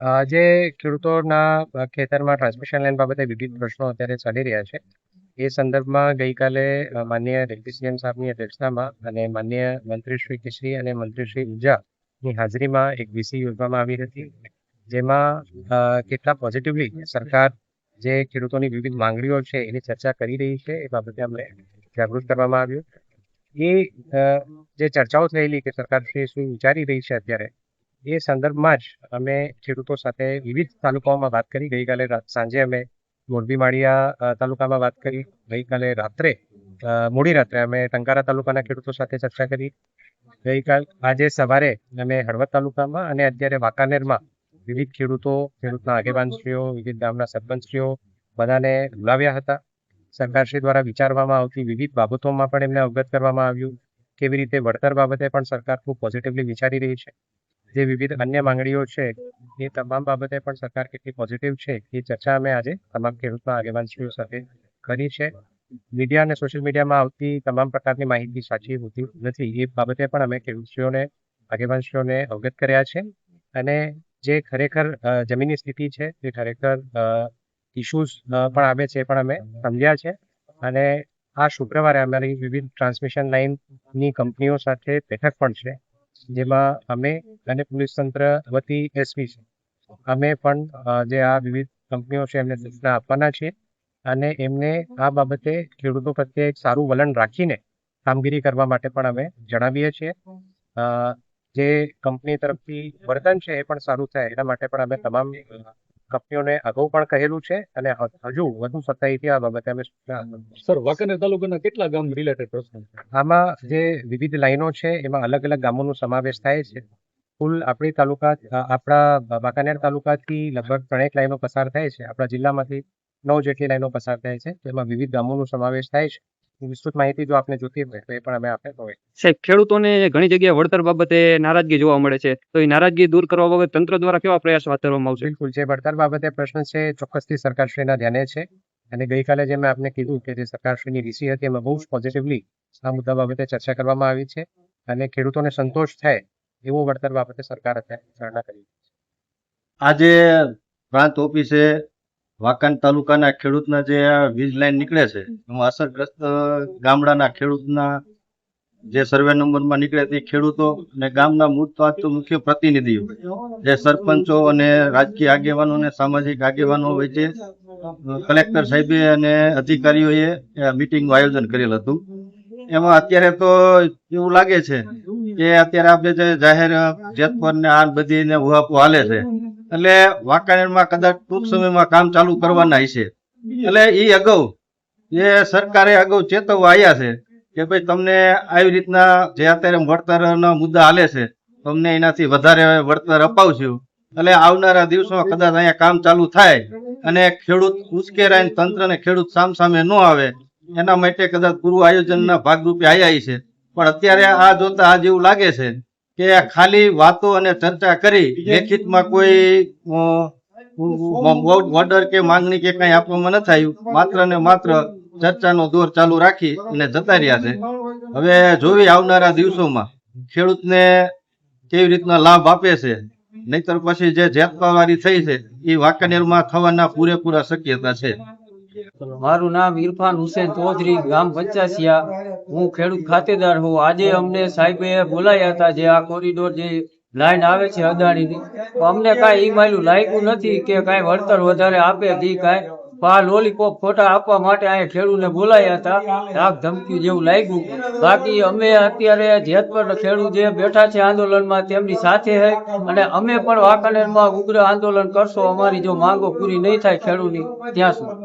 જે ખેડૂતોના ખેતરમાં ટ્રાન્સમિશન લાઈન બાબતે વિવિધ પ્રશ્નો અત્યારે ચાલી રહ્યા છે. એ સંદર્ભમાં ગઈકાલે માનનીય ડેપ્યુટી સીએમ સાહેબની અધ્યક્ષતામાં અને માનનીય મંત્રી શ્રી કૃષિ અને મંત્રી શ્રી ઉર્જાની હાજરીમાં એક વીસી યોજવામાં આવી હતી. જેમાં કેટલા પોઝિટિવલી સરકાર જે ખેડૂતોની વિવિધ માંગણીઓ છે એની ચર્ચા કરી રહી છે એ બાબતે અમને જાગૃત કરવામાં આવ્યું. એ જે ચર્ચાઓ થયેલી કે સરકાર શું વિચારી રહી છે અત્યારે, એ સંદર્ભમાં જ અમે ખેડૂતો સાથે વિવિધ તાલુકાઓમાં વાત કરી. ગઈકાલે સાંજે અમે મોરબી માળિયા તાલુકામાં વાત કરી. ગઈકાલે રાત્રે મોડી રાત્રે અમે ટંકારા તાલુકાના ખેડૂતો સાથે ચર્ચા કરી. આજે સવારે અમે હળવદ તાલુકામાં અને અત્યારે વાંકાનેરમાં વિવિધ ખેડૂતના આગેવાનશ્રીઓ, વિવિધ ગામના સરપંચશ્રીઓ બધાને બોલાવ્યા હતા. સરકારશ્રી દ્વારા વિચારવામાં આવતી વિવિધ બાબતોમાં પણ એમને અવગત કરવામાં આવ્યું. કેવી રીતે વળતર બાબતે પણ સરકાર ખૂબ પોઝિટિવલી વિચારી રહી છે. જે વિવિધ અન્ય માંગણીઓ છે એ તમામ બાબતે પણ સરકાર કેટલી પોઝિટિવ છે એ ચર્ચા અમે આજે તમામ ખેડૂતના આગેવાનશ્રીઓ સાથે કરી છે. મીડિયા અને સોશિયલ મીડિયામાં આવતી તમામ પ્રકારની માહિતી સાચી હોતી નથી, એ બાબતે પણ અમે ખેડૂતશ્રીઓને આગેવાનશ્રીઓને અવગત કર્યા છે. અને જે ખરેખર જમીનની સ્થિતિ છે, જે ખરેખર ઇશ્યુઝ પણ આવે છે એ પણ અમે સમજ્યા છે. અને આ શુક્રવારે અમારી વિવિધ ટ્રાન્સમિશન લાઇનની કંપનીઓ સાથે બેઠક પણ છે, જેમાં અમે અને પોલીસ તંત્ર વતી એસપી છે, અમે પણ જે આ વિવિધ કંપનીઓ છે એમને સૂચના આપવાના છીએ અને એમને આ બાબતે ખેડૂતો પ્રત્યે એક સારું વલણ રાખીને કામગીરી કરવા માટે પણ અમે જણાવીએ છીએ. જે કંપની તરફથી વર્તન છે એ પણ સારું થાય એના માટે પણ અમે તમામ કંપનીઓને અગાઉ પણ કહેલું છે અને હજુ વધુ સત્તાઈથી આ બાબતે અમે સર, વાંકાનેર તાલુકાના કેટલા ગામ રિલેટેડ પ્રશ્નો છે? આમાં જે વિવિધ લાઈનો છે એમાં અલગ અલગ ગામોનો સમાવેશ થાય છે. કુલ આપણા વાંકાનેર તાલુકાથી લગભગ 3 લાઈનો પસાર થાય છે. આપણા જિલ્લામાંથી 9 જેટલી લાઈનો પસાર થાય છે, તેમાં વિવિધ ગામોનો સમાવેશ થાય છે. વિસ્તૃત માહિતી જો આપને જોતી હોય તો એ પણ અમે આપને કહે. સાહેબ, ખેડૂતોને ઘણી જગ્યાએ વળતર બાબતે નારાજગી જોવા મળે છે, તો એ નારાજગી દૂર કરવા બાબતે તંત્ર દ્વારા કેવા પ્રયાસ હાથ ધરવામાં આવશે? બિલકુલ, જે વળતર બાબતે પ્રશ્ન છે ચોક્કસથી સરકારશ્રીના ધ્યાને છે. અને ગઈકાલે જે મેં આપને કીધું કે જે સરકારશ્રીની વીસી હતી એમાં બહુ જ પોઝિટિવલી આ મુદ્દા બાબતે ચર્ચા કરવામાં આવી છે અને ખેડૂતોને સંતોષ થાય એવો વળતર બાબતે સરકાર અત્યારે વિચારણા કરી. આજે પ્રાંત ઓફિસે વાંકાનેર તાલુકાના ખેડૂતના જે વીજ લાઈન નીકળે છે એમાં અસરગ્રસ્ત ગામડાના ખેડૂતના જે સર્વે નંબરમાં નીકળે તે ખેડૂતો અને ગામના મુખ્ય પ્રતિનિધિઓ, જે સરપંચો અને રાજકીય આગેવાનો અને સામાજિક આગેવાનો વચ્ચે કલેક્ટર સાહેબે અને અધિકારીઓએ મીટિંગનું આયોજન કરેલ હતું. એમાં અત્યારે તો એવું લાગે છે કે અત્યારે આપણે જે જાહેર જેતપર ને આ બધી ઉહાપો હાલે છે, એટલે વાંકાનેરમાં કદાચ ટૂંક સમયમાં કામ ચાલુ કરવાના છે. એટલે એ અગાઉ જે સરકારે અગાઉ ચેતવવા આવ્યા છે કે ભાઈ તમને આવી રીતના જે અત્યારે વળતરના મુદ્દા હાલે છે, તમને એનાથી વધારે વળતર અપાવશું. એટલે આવનારા દિવસોમાં કદાચ અહીંયા કામ ચાલુ થાય અને ખેડૂત ઉશ્કેરાય, તંત્ર ને ખેડૂત સામે ન આવે એના માટે કદાચ પૂર્વ આયોજનના ભાગરૂપે આવ્યા છે. પણ અત્યારે આ જોતા આજ એવું લાગે છે કે ખાલી વાતો અને ચર્ચા કરી લેખિતમાં કોઈ ઓર્ડર કે માંગણી કે કઈ આપવામાં નથી આવ્યું. માત્ર ને માત્ર ચર્ચાનો દોર ચાલુ રાખી અને જતા રહ્યા છે. હવે જોવી આવનારા દિવસોમાં ખેડૂતને કેવી રીતના લાભ આપે છે, નહીતર પછી જે જેતપાવાળી થઈ છે એ વાંકાનેરમાં થવાના પૂરેપૂરા શક્યતા છે. મારું નામ ઇરફાન હુસેન ચૌધરી, ગામ 85. હું ખેડૂત ખાતેદાર હું. આજે અમને સાહેબે બોલાયા હતા, જે આ કોરિડોર જે લાઈન આવે છે અદાણીની, તો અમને કાંઈ ઈ માયલું લાગ્યું નથી કે કાંઈ વળતર વધારે આપે દી કાંઈ. આ લોલીપોપ ફોટા આપવા માટે અહીંયા ખેડૂતને બોલાયા હતા, ધાક ધમકી જેવું લાગ્યું. બાકી અમે અત્યારે જેતપર ખેડૂત જે બેઠા છે આંદોલનમાં તેમની સાથે છે અને અમે પણ વાંકાનેરમાં ઉગ્ર આંદોલન કરશો અમારી જો માંગો પૂરી નહીં થાય ખેડૂતની ત્યાં સુધી.